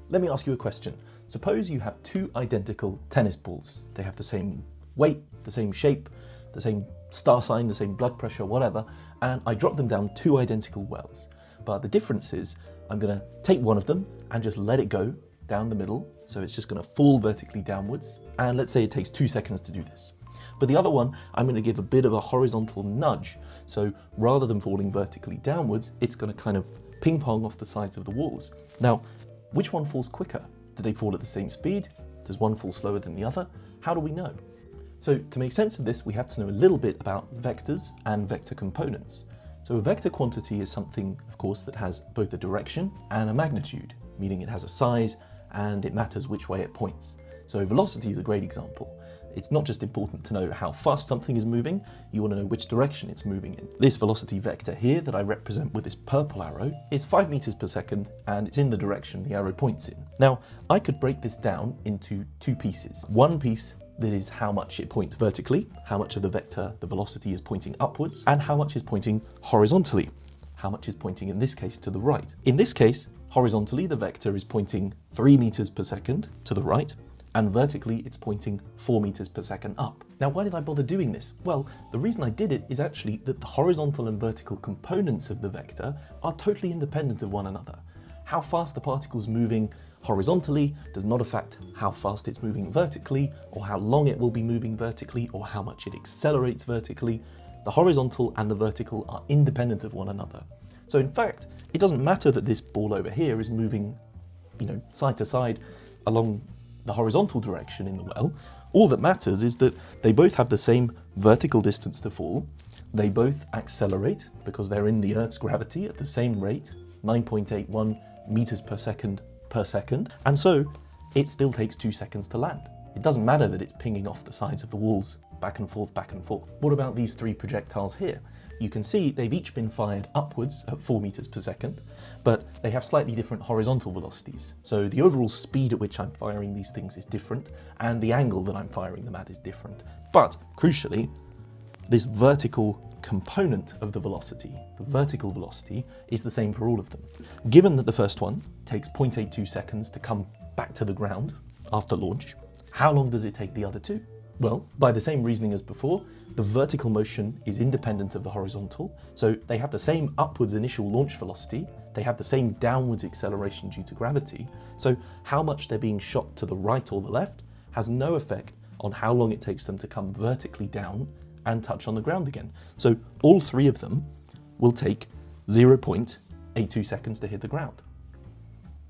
Let me ask you a question. Suppose you have two identical tennis balls. They have the same weight, the same shape, the same star sign, the same blood pressure, whatever, and I drop them down two identical wells. But the difference is I'm going to take one of them and just let it go down the middle. So it's just going to fall vertically downwards. And let's say it takes 2 seconds to do this. But the other one, I'm going to give a bit of a horizontal nudge. So rather than falling vertically downwards, it's going to kind of ping pong off the sides of the walls. Now, which one falls quicker? Do they fall at the same speed? Does one fall slower than the other? How do we know? So to make sense of this, we have to know a little bit about vectors and vector components. So a vector quantity is something, of course, that has both a direction and a magnitude, meaning it has a size and it matters which way it points. So velocity is a great example. It's not just important to know how fast something is moving, you want to know which direction it's moving in. This velocity vector here that I represent with this purple arrow is 5 meters per second and it's in the direction the arrow points in. Now, I could break this down into two pieces. One piece that is how much it points vertically, how much of the vector, the velocity, is pointing upwards, and how much is pointing horizontally, how much is pointing in this case to the right. In this case, horizontally the vector is pointing 3 meters per second to the right, and vertically it's pointing 4 meters per second up. Now, why did I bother doing this? Well, the reason I did it is actually that the horizontal and vertical components of the vector are totally independent of one another. How fast the particle's moving horizontally does not affect how fast it's moving vertically, or how long it will be moving vertically, or how much it accelerates vertically. The horizontal and the vertical are independent of one another. So in fact, it doesn't matter that this ball over here is moving, side to side along the horizontal direction in the well. All that matters is that they both have the same vertical distance to fall. They both accelerate because they're in the Earth's gravity at the same rate, 9.81 meters per second, and so it still takes 2 seconds to land. It doesn't matter that it's pinging off the sides of the walls back and forth, back and forth. What about these three projectiles here? You can see they've each been fired upwards at 4 meters per second, but they have slightly different horizontal velocities. So the overall speed at which I'm firing these things is different, and the angle that I'm firing them at is different. But crucially, this vertical component of the velocity, the vertical velocity, is the same for all of them. Given that the first one takes 0.82 seconds to come back to the ground after launch, how long does it take the other two? Well, by the same reasoning as before, the vertical motion is independent of the horizontal, so they have the same upwards initial launch velocity, they have the same downwards acceleration due to gravity, so how much they're being shot to the right or the left has no effect on how long it takes them to come vertically down and touch on the ground again. So all three of them will take 0.82 seconds to hit the ground.